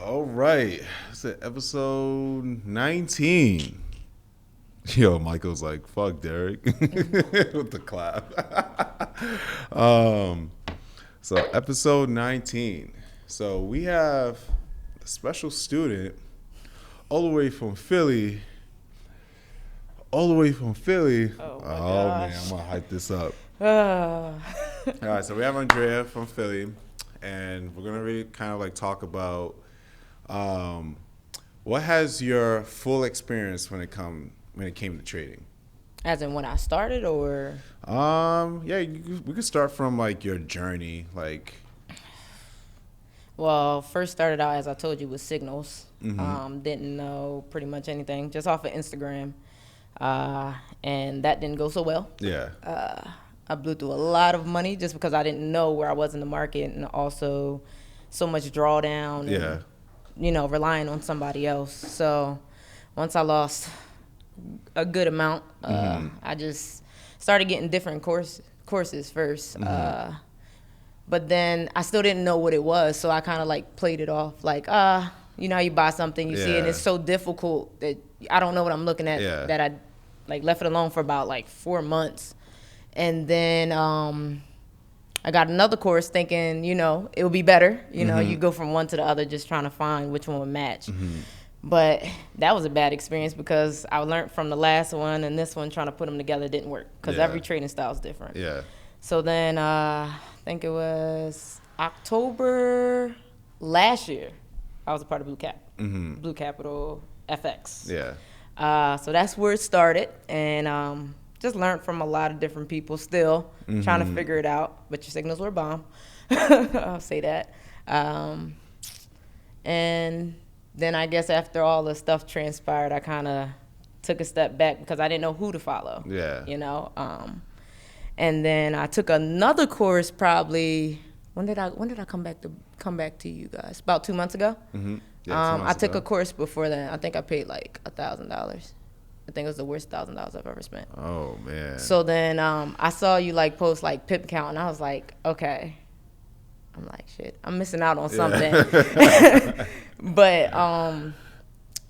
All right. It's episode 19. Yo, Michael's like, fuck Derek. With the clap. um, so episode 19. So we have a special student all the way from Philly. Oh my gosh. Man, I'm gonna hype this up. All All right, so we have Andrea from Philly, and we're gonna really kind of like talk about what has your full experience when it came to trading. As in when I started, or Yeah, we could start from like your journey, like. well, first started out as I told you with signals. Mm-hmm. Didn't know pretty much anything, just off of Instagram, and that didn't go so well. Yeah. I blew through a lot of money just because I didn't know where I was in the market, and also so much drawdown. Yeah. And, relying on somebody else. So once I lost a good amount, I just started getting different courses first. But then I still didn't know what it was, so I kind of like played it off like, how you buy something, you see it, and it's so difficult that I don't know what I'm looking at, that I like left it alone for about like 4 months. And then I got another course thinking, it would be better. You go from one to the other just trying to find which one would match. But that was a bad experience because I learned from the last one, and this one trying to put them together didn't work because every trading style is different. Yeah. So then I think it was October last year, I was a part of Blue Capital FX. Yeah. So that's where it started, and just learned from a lot of different people still, trying to figure it out, but your signals were bomb. I'll say that. And then I guess after all the stuff transpired, I kind of took a step back because I didn't know who to follow. Yeah. And then I took another course probably, when did I come back to you guys? About 2 months ago. Mm-hmm. Yeah, I took a course before then. I think I paid like $1,000. I think it was the worst $1,000 I've ever spent. Oh man. So then I saw you like post like pip count, and I was like, okay. I'm like, shit, I'm missing out on something. But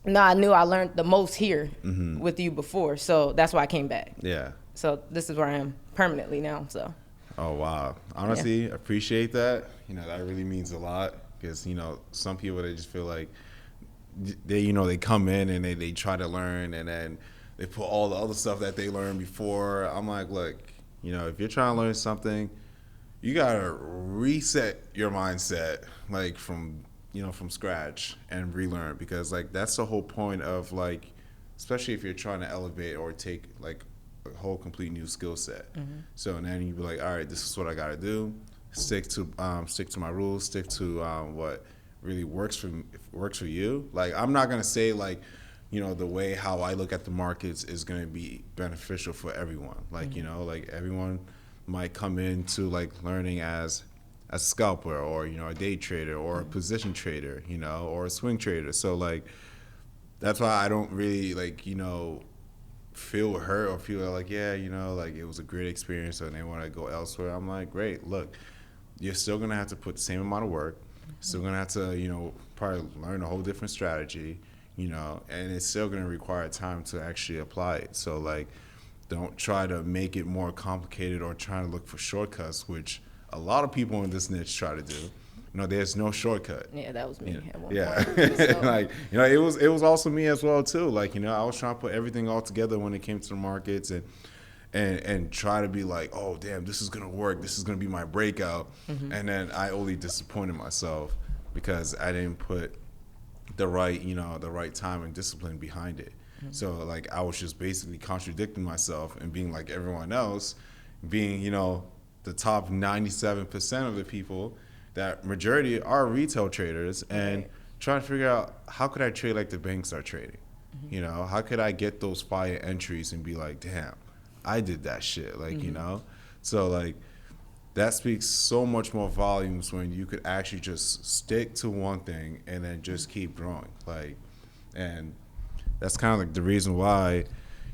no, I knew I learned the most here with you before, so that's why I came back. Yeah. So this is where I am permanently now. So. Oh wow! Honestly, appreciate that. That really means a lot because some people, they just feel like they come in and they try to learn, and then they put all the other stuff that they learned before. I'm like, look, if you're trying to learn something, you gotta reset your mindset like from scratch and relearn, because like that's the whole point of like, especially if you're trying to elevate or take like a whole complete new skill set. So and then you be like, all right, this is what I gotta do. Stick to my rules. Stick to what really works for you. Like I'm not gonna say like, the way how I look at the markets is gonna be beneficial for everyone. Like like everyone might come into like learning as a scalper or a day trader or a position trader, or a swing trader. So like that's why I don't really like feel hurt or feel like like it was a great experience and they want to go elsewhere. I'm like, great, look, you're still gonna have to put the same amount of work, still gonna have to probably learn a whole different strategy, and it's still gonna require time to actually apply it. So like, don't try to make it more complicated or try to look for shortcuts, which a lot of people in this niche try to do. There's no shortcut. Yeah, that was me at one point. So. Like, it was also me as well too. Like, I was trying to put everything all together when it came to the markets and try to be like, oh damn, this is gonna work. This is gonna be my breakout. And then I only disappointed myself because I didn't put the right time and discipline behind it. So like I was just basically contradicting myself and being like everyone else, being the top 97% of the people. That majority are retail traders, and trying to figure out how could I trade like the banks are trading. How could I get those fire entries and be like, damn, I did that shit. Like so like that speaks so much more volumes when you could actually just stick to one thing and then just keep growing. Like, and that's kind of like the reason why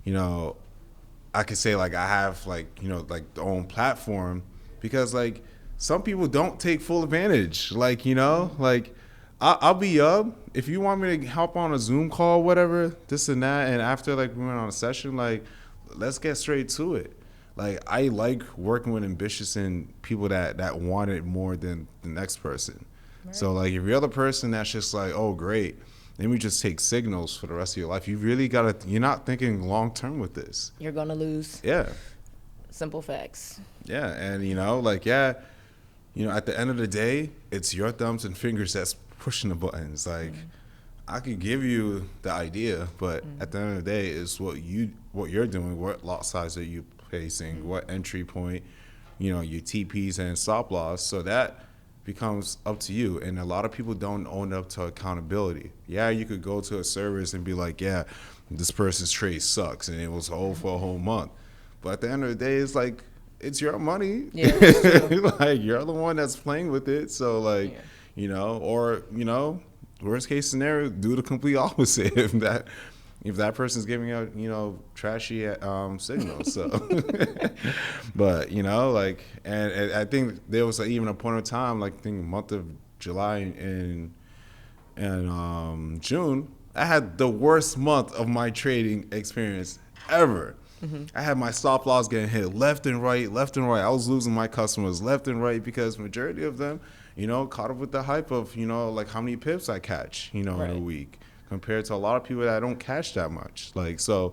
I could say like I have like like the own platform, because like some people don't take full advantage. Like like I'll be up if you want me to hop on a Zoom call, whatever, this and that. And after like we went on a session, like let's get straight to it. Like I like working with ambitious and people that want it more than the next person. Right. So like if you're the person that's just like, oh great, then we just take signals for the rest of your life. You really gotta. You're not thinking long term with this. You're gonna lose. Yeah. Simple facts. Yeah, and like at the end of the day, it's your thumbs and fingers that's pushing the buttons. Like I could give you the idea, but at the end of the day, it's what you're doing. What lot size are you facing? What entry point? Your TPs and stop loss. So that becomes up to you. And a lot of people don't own up to accountability. Yeah, you could go to a service and be like, yeah, this person's trade sucks, and it was hold for a whole month. But at the end of the day, it's like it's your money. Yeah, like you're the one that's playing with it. So like, worst case scenario, do the complete opposite if that person's giving out trashy signals. So, but and I think there was even a point of time, like I think month of July and June, I had the worst month of my trading experience ever. I had my stop loss getting hit left and right. I was losing my customers left and right because majority of them, caught up with the hype of, like how many pips I catch, in a week compared to a lot of people that don't catch that much. Like, so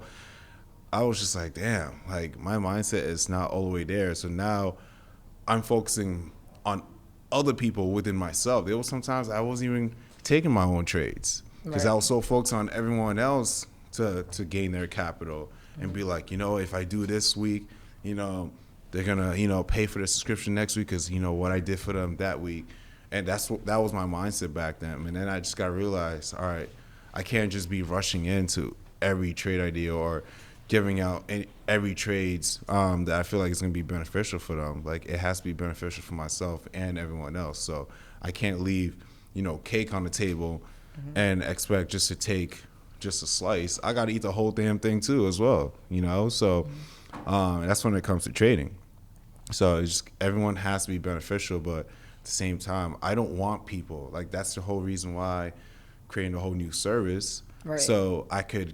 I was just like, damn, like my mindset is not all the way there. So now I'm focusing on other people within myself. There was sometimes I wasn't even taking my own trades because I was so focused on everyone else to gain their capital. And be like, if I do this week, they're gonna, pay for the subscription next week because what I did for them that week, and that was my mindset back then. And then I just got to realize, all right, I can't just be rushing into every trade idea or giving out every trades that I feel like is gonna be beneficial for them. Like it has to be beneficial for myself and everyone else. So I can't leave, cake on the table and expect just to take just a slice. I got to eat the whole damn thing too as well, so that's when it comes to trading. So it's just, everyone has to be beneficial, but at the same time I don't want people, like that's the whole reason why creating a whole new service, so I could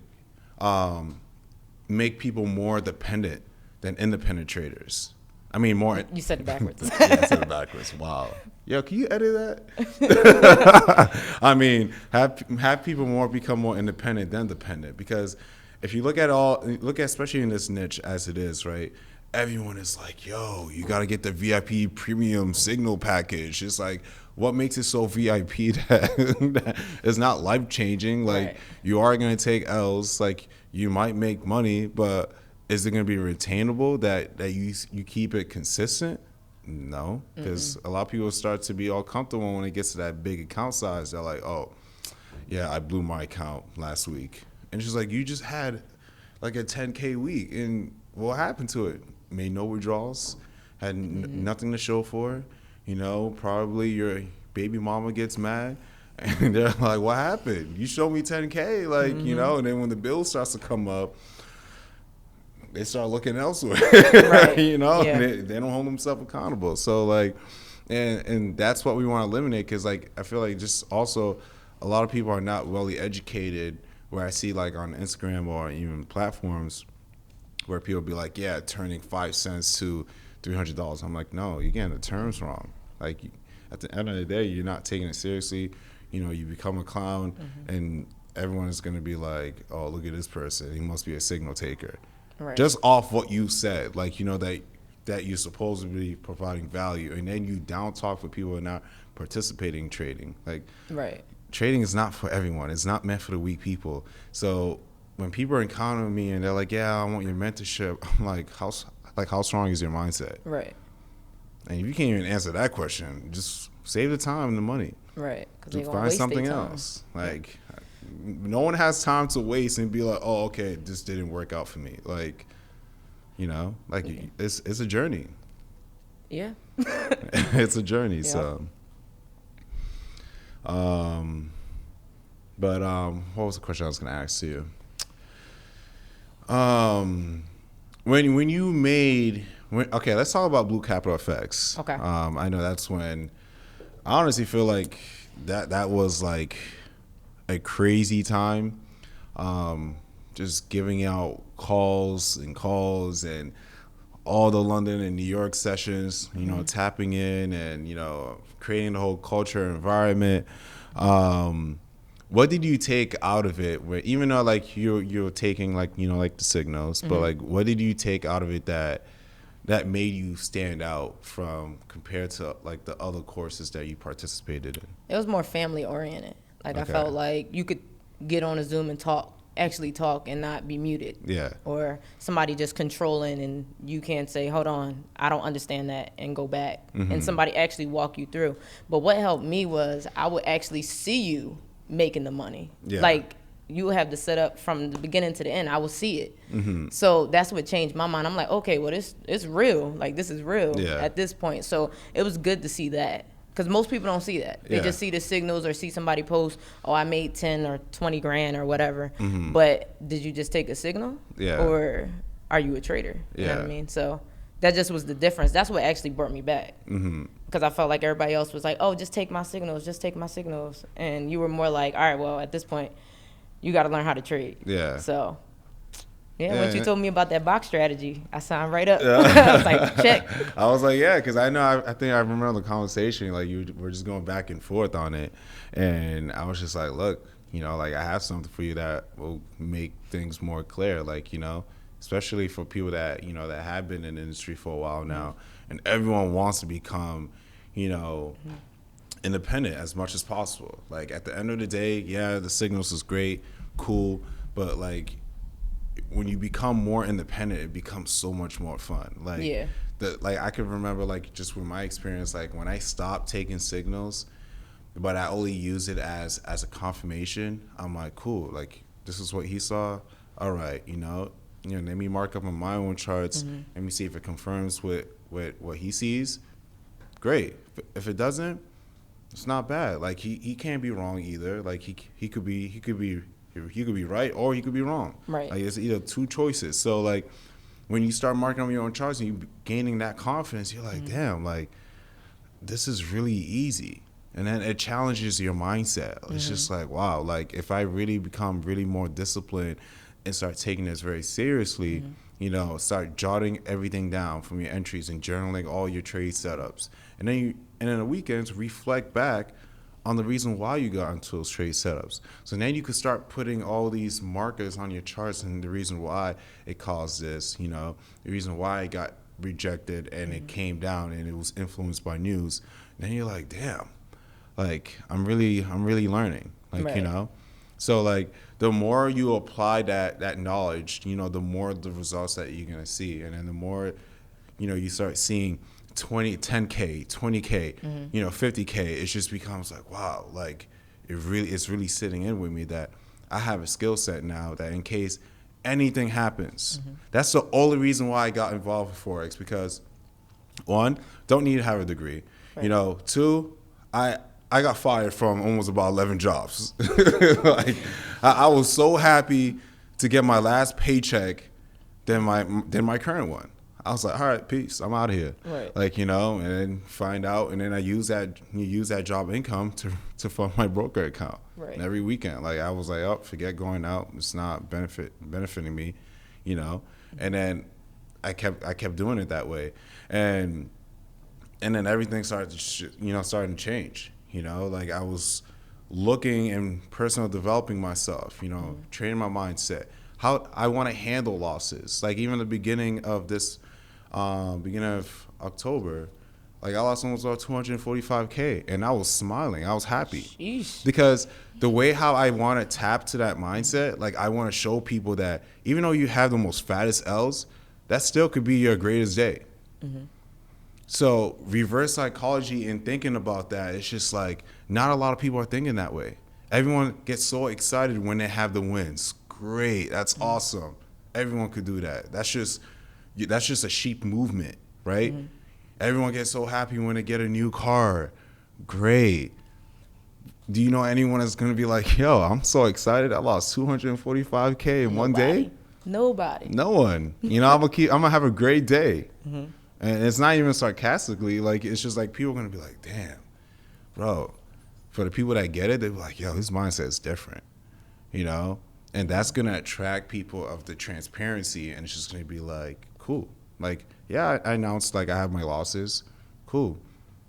make people more dependent than independent traders. I mean, more. You said it backwards. Yeah, I said it backwards. Wow. Yo, can you edit that? I mean, have people become more independent than dependent, because if you look at especially in this niche as it is, right? Everyone is like, yo, you got to get the VIP premium signal package. It's like, what makes it so VIP that it's not life changing? Like, you are going to take L's. Like, you might make money, but is it going to be retainable that you keep it consistent? No, because a lot of people start to be all comfortable when it gets to that big account size. They're like, oh, yeah, I blew my account last week. And it's just like, you just had like a 10K week, and what happened to it? Made no withdrawals, had nothing to show for it. Probably your baby mama gets mad, and they're like, what happened? You showed me 10K, like, and then when the bill starts to come up, they start looking elsewhere, and they don't hold themselves accountable. So like, and that's what we want to eliminate, because like I feel like just also a lot of people are not well educated, where I see like on Instagram or even platforms where people be like, yeah, turning 5 cents to $300. I'm like, no, you're getting the terms wrong. Like at the end of the day, you're not taking it seriously. You become a clown, and everyone is going to be like, oh, look at this person, he must be a signal taker. Right. Just off what you said, like, that you're supposed to be providing value, and then you down talk for people who are not participating in trading. Like, trading is not for everyone. It's not meant for the weak people. So when people are encountering me and they're like, yeah, I want your mentorship, I'm like, how strong is your mindset? Right. And if you can't even answer that question, just save the time and the money. Right. Because find something else. Like, no one has time to waste and be like, oh, okay, this didn't work out for me. Like, it's a journey. Yeah. It's a journey. Yeah. So, but what was the question I was going to ask you? When you made, let's talk about Blue Capital Effects. Okay. I know that's when I honestly feel like that was like a crazy time. Just giving out calls and all the London and New York sessions, tapping in and, creating the whole culture environment. What did you take out of it? Even though like you're taking like, like the signals, but like what did you take out of it that made you stand out from compared to like the other courses that you participated in? It was more family oriented. Like I Okay. felt like you could get on a Zoom and actually talk and not be muted. Yeah. Or somebody just controlling and you can't say, hold on, I don't understand that, and go back. And somebody actually walk you through. But what helped me was I would actually see you making the money. Yeah. Like you have the setup from the beginning to the end. I will see it. So that's what changed my mind. I'm like, okay, well, it's real. Like this is real at this point. So it was good to see that. Because most people don't see that. They just see the signals or see somebody post, oh, I made 10 or 20 grand or whatever. But did you just take a signal? Yeah. Or are you a trader? You know what I mean? So that just was the difference. That's what actually brought me back. Because I felt like everybody else was like, oh, just take my signals, just take my signals. And you were more like, all right, well, at this point, you got to learn how to trade. Yeah. So, once you told me about that box strategy, I signed right up. I was like, check. I was like, yeah, because I know, I think I remember the conversation, like you were just going back and forth on it. And I was just like, look, like I have something for you that will make things more clear, like, especially for people that, that have been in the industry for a while now. And everyone wants to become, independent as much as possible. Like at the end of the day, the signals is great, cool, but like, when you become more independent, it becomes so much more fun. Like, I could remember, like, just with my experience, like, when I stopped taking signals, but I only use it as a confirmation, I'm like, cool, like, this is what he saw. All right, let me mark up on my own charts. Let me see if it confirms with what he sees. Great. If it doesn't, it's not bad. Like, he can't be wrong either. Like, he could be right or he could be wrong. Right. Like it's either two choices. So like when you start marking on your own charts and you gaining that confidence, you're like, damn, like this is really easy. And then it challenges your mindset. It's just like, wow, like if I really become really more disciplined and start taking this very seriously, start jotting everything down from your entries and journaling all your trade setups. And then in the weekends reflect back on the reason why you got into those trade setups. So then you could start putting all these markers on your charts and the reason why it caused this, the reason why it got rejected and it came down and it was influenced by news. And then you're like, damn, like I'm really learning, like, So like the more you apply that knowledge, the more the results that you're gonna see. And then the more, you start seeing 10K, 20K, 50K, it just becomes like, wow, like it's really sitting in with me that I have a skill set now that in case anything happens, that's the only reason why I got involved with Forex, because one, don't need to have a degree, two, I got fired from almost about 11 jobs. Like I was so happy to get my last paycheck than my current one. I was like, all right, peace, I'm out of here. Right. Like, and then find out, and then I use that job income to fund my broker account. Right. And every weekend. Like I was like, oh, forget going out. It's not benefiting me, And then I kept doing it that way. And then everything started to change. Like I was looking and personal developing myself, training my mindset, how I want to handle losses. Like even the beginning of this, beginning of October, like I lost almost about 245K and I was smiling. I was happy. Sheesh. Because the way how I want to tap to that mindset, like I want to show people that even though you have the most fattest L's, that still could be your greatest day. So reverse psychology and thinking about that, it's just like not a lot of people are thinking that way. Everyone gets so excited when they have the wins. Great, that's awesome. Everyone could do that. That's just a sheep movement, right? Everyone gets so happy when they get a new car. Great. Do you know anyone that's gonna be like, yo, I'm so excited, I lost 245K in one day? Nobody. No one. I'm gonna have a great day. And it's not even sarcastically, like it's just like people are gonna be like, damn, bro, For the people that get it, they're like, yo, his mindset is different, you know? And that's going to attract people of the transparency, and it's just going to be like, cool. Like, yeah, I announced, like, I have my losses. Cool.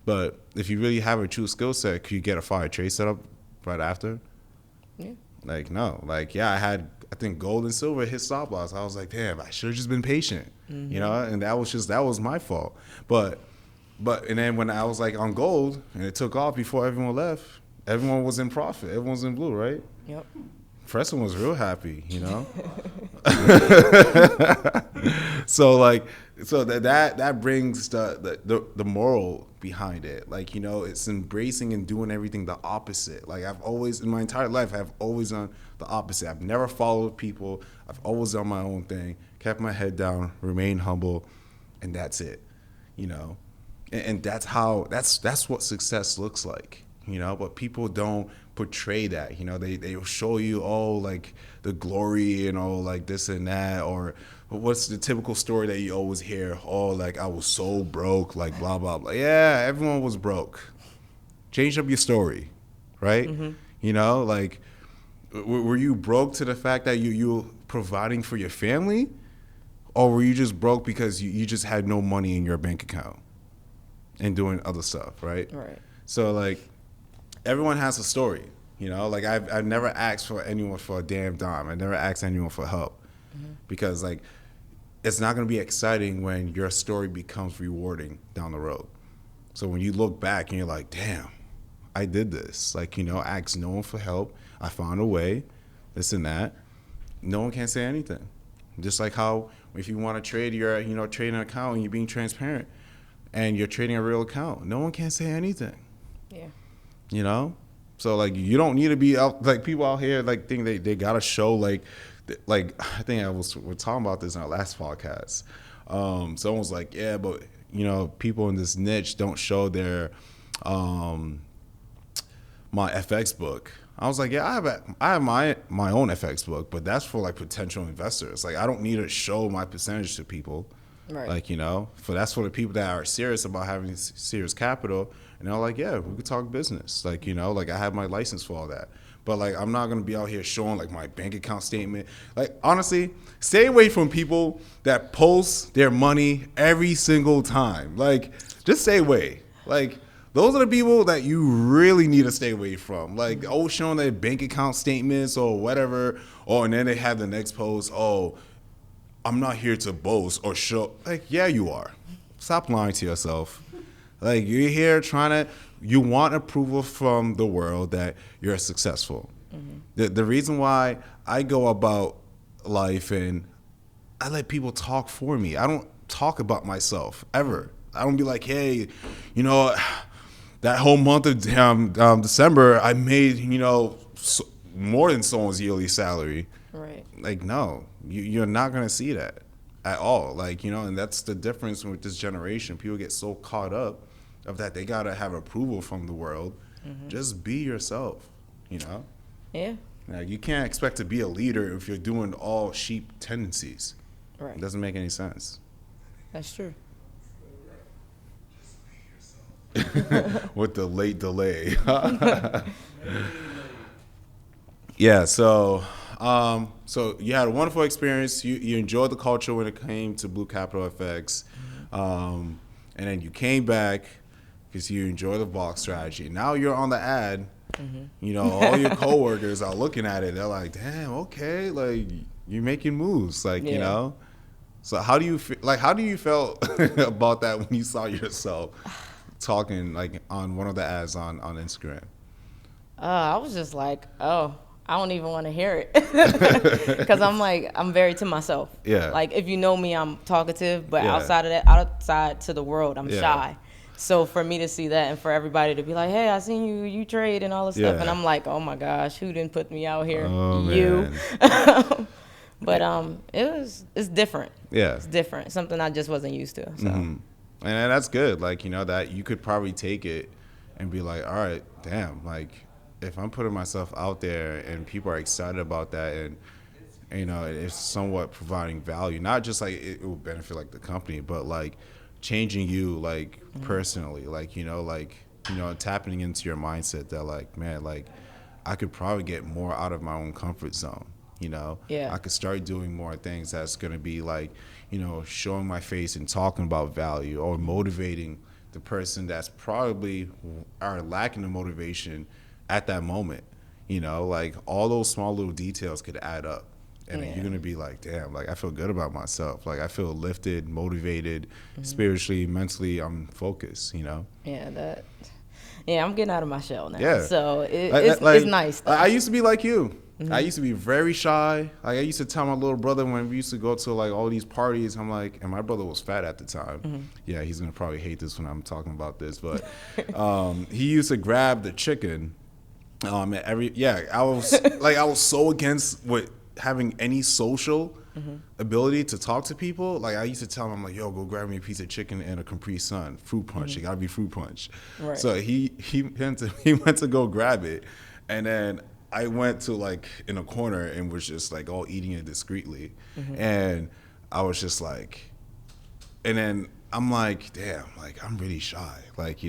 But if you really have a true skill set, could you get a fire trade set up right after? Yeah. Like, no. Like, yeah, I think gold and silver hit stop loss. I was like, damn, I should have just been patient, you know? And that was my fault. But and then when I was, like, on gold, and it took off before everyone left, everyone was in profit. Everyone was in blue, right? Yep. Preston was real happy, you know? So that brings the moral behind it. Like, you know, it's embracing and doing everything the opposite. Like, I've always, in my entire life, I've always done the opposite. I've never followed people. I've always done my own thing, kept my head down, remained humble, and that's it, you know? And that's what success looks like, you know? But people don't portray that, you know? They will show you, oh, like the glory and oh, like this and that, or what's the typical story that you always hear? Oh, like I was so broke, like blah blah blah. Yeah, everyone was broke. Change up your story, right? You know, like were you broke to the fact that you providing for your family, or were you just broke because you just had no money in your bank account and doing other stuff, right? Right. So like everyone has a story, you know? Like I've never asked for anyone for a damn dime. I never asked anyone for help because like it's not going to be exciting when your story becomes rewarding down the road. So when you look back and you're like, damn, I did this. Like, you know, I asked no one for help. I found a way, this and that. No one can say anything. Just like how if you want to trade your, you know, trading account and you're being transparent and you're trading a real account, no one can say anything. Yeah. You know? So like you don't need to be out, like people out here like think they gotta show like I think we're talking about this in our last podcast. Someone was like, yeah, but you know, people in this niche don't show their my FX book. I was like, yeah, I have my own FX book, but that's for like potential investors. Like I don't need to show my percentage to people. Right. Like, you know, that's for the people that are serious about having serious capital. And they're like, yeah, we could talk business. Like, you know, like I have my license for all that. But like, I'm not going to be out here showing like my bank account statement. Like, honestly, stay away from people that post their money every single time. Like, just stay away. Like, those are the people that you really need to stay away from. Like, oh, showing their bank account statements or whatever. And then they have the next post, oh, I'm not here to boast or show. Like, yeah, you are. Stop lying to yourself. Like, you're here you want approval from the world that you're successful. The reason why I go about life and I let people talk for me. I don't talk about myself ever. I don't be like, hey, you know, that whole month of December, I made, you know, more than someone's yearly salary. Right. Like, no, you're not going to see that at all. Like, you know, and that's the difference with this generation. People get so caught up of that they got to have approval from the world. Just be yourself, you know? Yeah. Like, you can't expect to be a leader if you're doing all sheep tendencies. Right. It doesn't make any sense. That's true. With the late delay. Yeah, so you had a wonderful experience. You enjoyed the culture when it came to Blue Capital FX. And then you came back because you enjoy the block strategy. Now you're on the ad. You know, all your coworkers are looking at it. They're like, damn, okay, like you're making moves, like, you know. So how do you feel about that when you saw yourself talking like on one of the ads on Instagram? I was just like, oh, I don't even want to hear it because I'm very to myself. Yeah. Like if you know me, I'm talkative, but Yeah. outside to the world, I'm Yeah. shy. So for me to see that and for everybody to be like, hey, I seen you trade and all this stuff, Yeah. and I'm like, oh my gosh, who didn't put me out here? Oh, You. man. But it's different. Yeah. It's different. Something I just wasn't used to. So. And that's good. Like, you know, that you could probably take it and be like, all right, damn, like if I'm putting myself out there and people are excited about that and, you know, it's somewhat providing value, not just like it will benefit like the company, but like changing you like personally, like, you know, like tapping into your mindset that like, man, like I could probably get more out of my own comfort zone. Yeah. I could start doing more things that's going to be like, showing my face and talking about value or motivating the person that's probably are lacking the motivation at that moment. Like all those small little details could add up. And then you're going to be like, damn, like I feel good about myself. Like I feel lifted, motivated, spiritually, mentally, I'm focused, Yeah, I'm getting out of my shell now. Yeah. So it's nice, though. I used to be like you. I used to be very shy. Like I used to tell my little brother when we used to go to like all these parties, I'm like, and my brother was fat at the time. Yeah, he's going to probably hate this when I'm talking about this, but he used to grab the chicken. I was so against with having any social ability to talk to people. Like I used to tell him, I'm like, yo, go grab me a piece of chicken and a Capri Sun, fruit punch. It gotta be fruit punch. Right. So he went to go grab it, and then I went to like in a corner and was just like all eating it discreetly, and I was just like, and then I'm like, damn, like I'm really shy. Like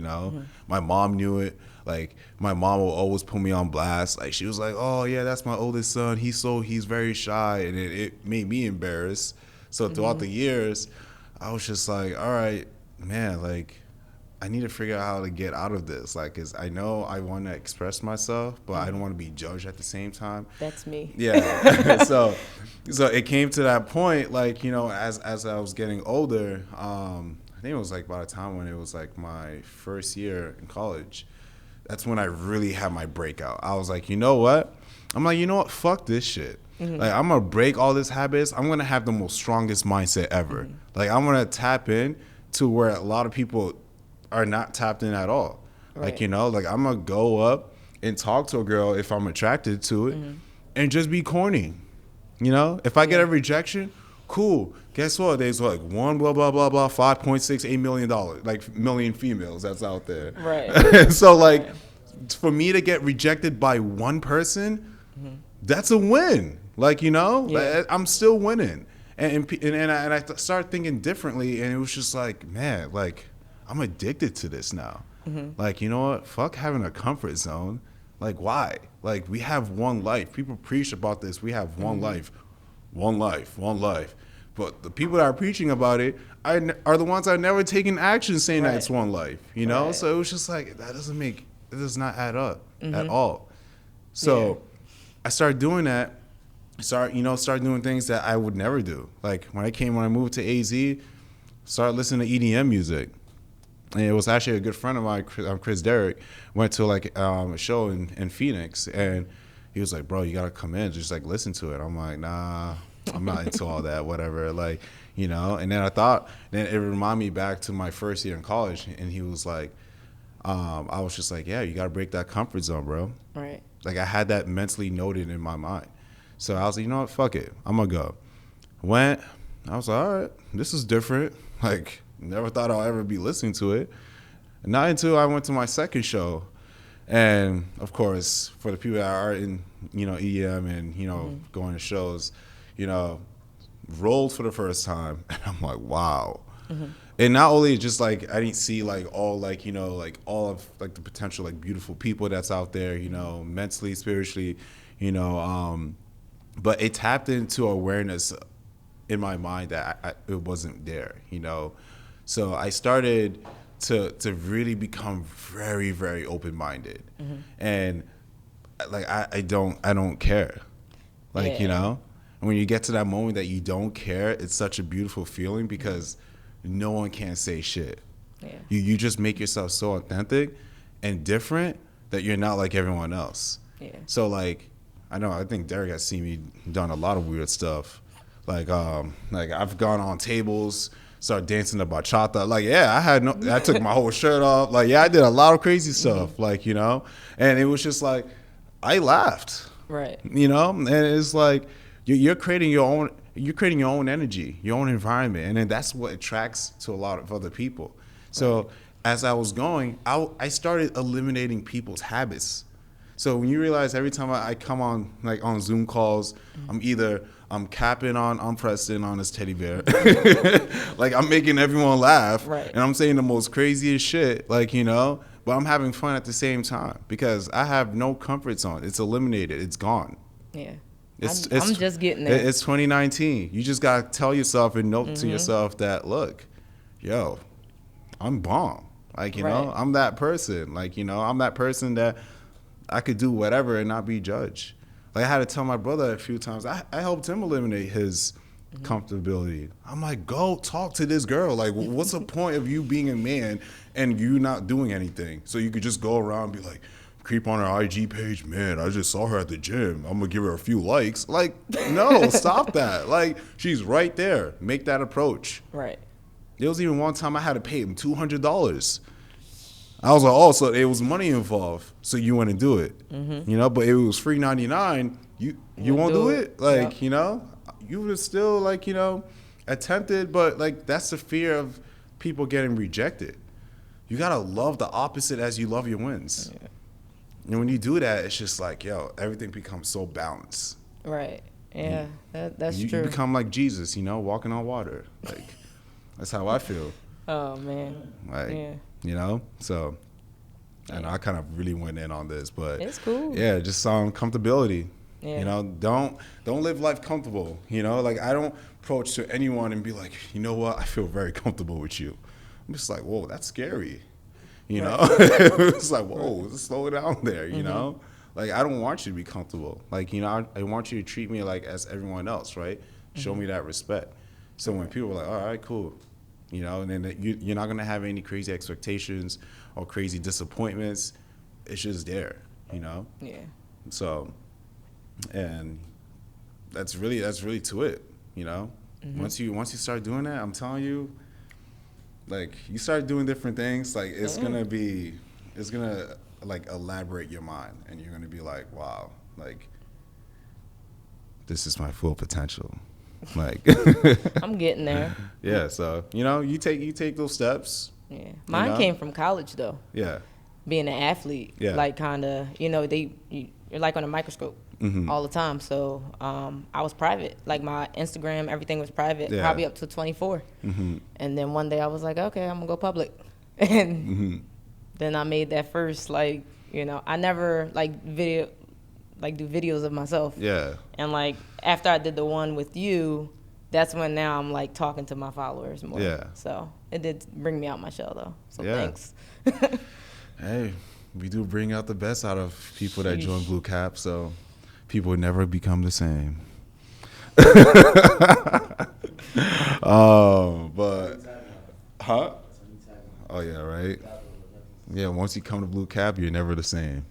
my mom knew it. Like my mom will always put me on blast. Like she was like, "Oh yeah, that's my oldest son. He's very shy," and it made me embarrassed. So throughout the years, I was just like, "All right, man. Like I need to figure out how to get out of this. Like, 'cause I know I want to express myself, but I don't want to be judged at the same time." That's me. Yeah. so it came to that point. Like as I was getting older, I think it was like by the time when it was like my first year in college. That's when I really had my breakout. I was like, you know what? Fuck this shit. Like, I'm going to break all these habits. I'm going to have the most strongest mindset ever. Like, I'm going to tap in to where a lot of people are not tapped in at all. Right. Like, like I'm going to go up and talk to a girl if I'm attracted to it and just be corny. If I get a rejection, cool. Guess what? There's like one blah blah blah blah $5.68 million, like million females that's out there. Right. So like, for me to get rejected by one person, that's a win. Like like, I'm still winning, and I started thinking differently, and it was just like, man, like I'm addicted to this now. Like you know what? Fuck having a comfort zone. Like why? Like we have one life. People preach about this. We have one life, one life, one life. But the people that are preaching about it are the ones that are never taking action saying that it's one life, Right. So it was just like, it does not add up at all. So I started doing that, started doing things that I would never do. Like when I moved to AZ, started listening to EDM music. And it was actually a good friend of mine, Chris Derrick, went to like a show in Phoenix, and he was like, bro, you got to come in, just like listen to it. I'm like, nah. I'm not into all that, whatever, like, and then then it reminded me back to my first year in college, and he was like, I was just like, yeah, you got to break that comfort zone, bro. Right. Like, I had that mentally noted in my mind. So I was like, you know what, fuck it, I'm going to go. Went, I was like, all right, this is different. Like, never thought I'll ever be listening to it. And not until I went to my second show. And, of course, for the people that are in, EDM and, going to shows, rolled for the first time, and I'm like, wow. And not only just like I didn't see like all like like all of like the potential like beautiful people that's out there, mentally, spiritually, but it tapped into awareness in my mind that it wasn't there, So I started to really become very, very open-minded, and like I don't care, like And when you get to that moment that you don't care, it's such a beautiful feeling because no one can say shit. Yeah. You just make yourself so authentic and different that you're not like everyone else. Yeah. So like, I think Derek has seen me done a lot of weird stuff. Like I've gone on tables, started dancing to bachata. Like, yeah, I took my whole shirt off. Like, yeah, I did a lot of crazy stuff. Like, and it was just like, I laughed. Right. And it's like, you're creating your own energy, your own environment, and then that's what attracts to a lot of other people. So as I was going, I started eliminating people's habits. So when you realize every time I come on like on Zoom calls, I'm capping on Preston on his teddy bear, like I'm making everyone laugh, and I'm saying the most craziest shit, like but I'm having fun at the same time because I have no comfort zone. It's eliminated. It's gone. Yeah. I'm just getting there. It's 2019. You just gotta tell yourself and note to yourself that, look, yo, I'm bomb. Like, you know, I'm that person. Like, you know, I'm that person that I could do whatever and not be judged. Like, I had to tell my brother a few times. I helped him eliminate his comfortability. I'm like, go talk to this girl. Like, what's the point of you being a man and you not doing anything? So you could just go around and be like, creep on her IG page. Man, I just saw her at the gym. I'm gonna give her a few likes. Like, no, stop that. Like, she's right there. Make that approach. Right. There was even one time I had to pay him $200. I was like, oh, so it was money involved. So you want to do it, you know? But if it was free 99, you won't do it. Like, you know, you would have still, like, you know, attempted. But like, that's the fear of people getting rejected. You gotta love the opposite as you love your wins. Yeah. And when you do that, it's just like, yo, everything becomes so balanced. Right. Yeah, that's true. You become like Jesus, you know, walking on water. Like, that's how I feel. Oh, man. Like, you know? So, I know I kind of really went in on this, but it's cool. Yeah, just comfortability. Yeah. You know, don't live life comfortable. You know, like, I don't approach to anyone and be like, you know what, I feel very comfortable with you. I'm just like, whoa, that's scary. You know? It's like, whoa, just slow it down there, you know? Like, I don't want you to be comfortable. Like, you know, I want you to treat me like as everyone else, right? Show me that respect. So when people are like, all right, cool. You know, and then you're not going to have any crazy expectations or crazy disappointments. It's just there, you know? Yeah. So, and that's really to it, you know? Once you start doing that, I'm telling you, like, you start doing different things, like, it's going to, like, elaborate your mind. And you're going to be like, wow, like, this is my full potential. Like, I'm getting there. Yeah, so, you know, you take those steps. Yeah. Mine came from college, though. Yeah. Being an athlete, like, kind of, you know, you're like on a microscope all the time. So I was private. Like, my Instagram, everything was private, probably up to 24. And then one day I was like, okay, I'm going to go public. And then I made that first, like, you know, I never, like, do videos of myself. Yeah. And, like, after I did the one with you, that's when now I'm, like, talking to my followers more. Yeah. So it did bring me out my shell, though. So thanks. Hey, we do bring out the best out of people that join Blue Cap, so people would never become the same. But, huh? Oh, yeah, right? Yeah, once you come to Blue Cap, you're never the same.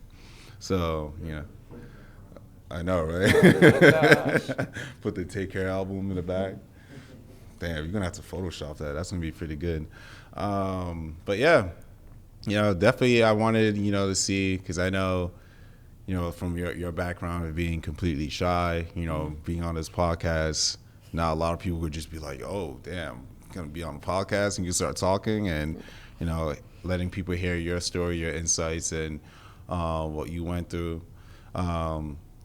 So, you know. I know, right? Oh, put the Take Care album in the back. Damn, you're going to have to Photoshop that. That's going to be pretty good. But, yeah, you know, definitely I wanted, you know, to see, because I know, you know, from your background of being completely shy, you know, being on this podcast, now a lot of people would just be like, oh, damn, going to be on the podcast, and you start talking and, you know, letting people hear your story, your insights, and what you went through.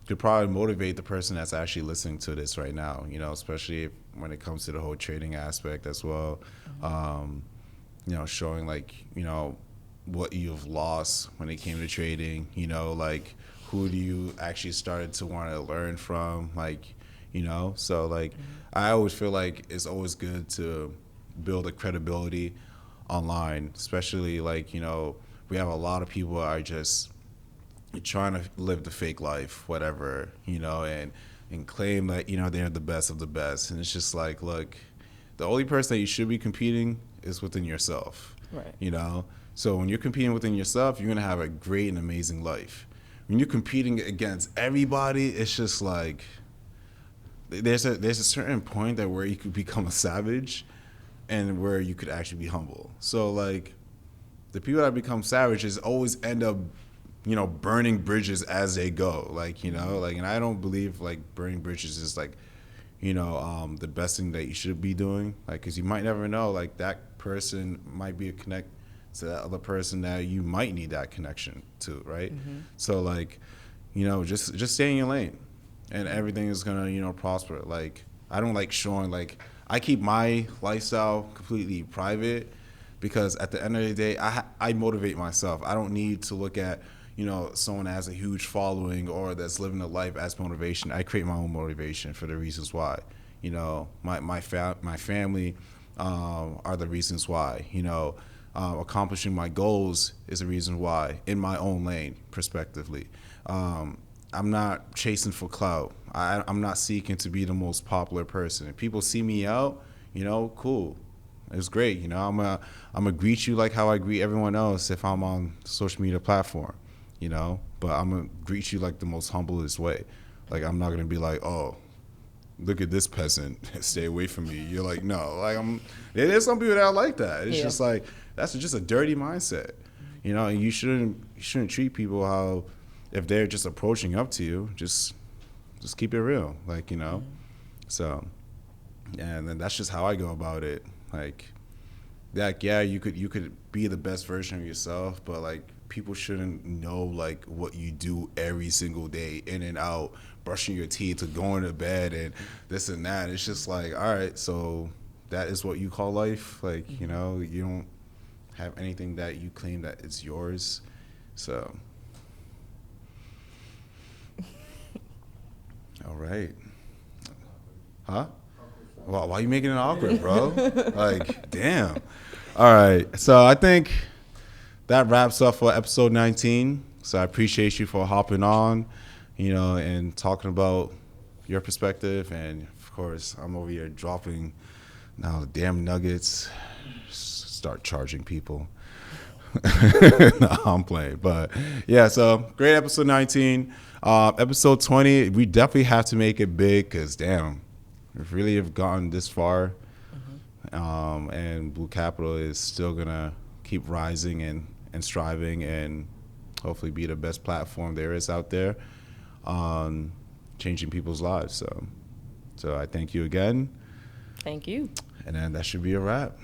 Could probably motivate the person that's actually listening to this right now, you know, especially when it comes to the whole trading aspect as well. You know, showing, like, you know, what you've lost when it came to trading, you know, like, who do you actually started to want to learn from, like, you know. So, like, I always feel like it's always good to build a credibility online, especially, like, you know, we have a lot of people are just trying to live the fake life, whatever, you know, and claim that, you know, they're the best of the best. And it's just like, look, the only person that you should be competing is within yourself, right? You know, so when you're competing within yourself, you're going to have a great and amazing life. When you're competing against everybody, it's just like, there's a certain point that where you could become a savage and where you could actually be humble. So, like, the people that become savages always end up, you know, burning bridges as they go, like, you know, like, and I don't believe, like, burning bridges is, like, you know, the best thing that you should be doing, like, because you might never know, like, that person might be a connect to that other person that you might need that connection to, right? So, like, you know, just stay in your lane, and everything is gonna, you know, prosper. Like, I don't like showing, like, I keep my lifestyle completely private, because at the end of the day, I motivate myself. I don't need to look at, someone that has a huge following or that's living a life as motivation. I create my own motivation for the reasons why. My family are the reasons why. Accomplishing my goals is the reason why in my own lane, prospectively. I'm not chasing for clout. I'm not seeking to be the most popular person. If people see me out, cool. It's great. I'm gonna greet you like how I greet everyone else if I'm on social media platform. But I'm gonna greet you like the most humblest way. Like, I'm not gonna be like, oh, look at this peasant, stay away from me. You're like, no, like, there's some people that are like that. It's just like, that's just a dirty mindset, and you shouldn't treat people how, if they're just approaching up to you, just keep it real, like, so, and then that's just how I go about it. Like, yeah, you could be the best version of yourself, but like, people shouldn't know like what you do every single day, in and out, brushing your teeth to going to bed and this and that. It's just like, all right, so that is what you call life. Like, you don't have anything that you claim that it's yours. So, all right. Huh? Well, why are you making it awkward, bro? Like, damn. All right. So I think that wraps up for episode 19. So I appreciate you for hopping on, and talking about your perspective. And of course, I'm over here dropping now the damn nuggets. Start charging people. No, I'm playing. But yeah, so great episode 19. Episode 20, we definitely have to make it big because, damn, we really have gotten this far. And Blue Capital is still going to keep rising and striving and hopefully be the best platform there is out there on changing people's lives. So I thank you again. Thank you. And then that should be a wrap.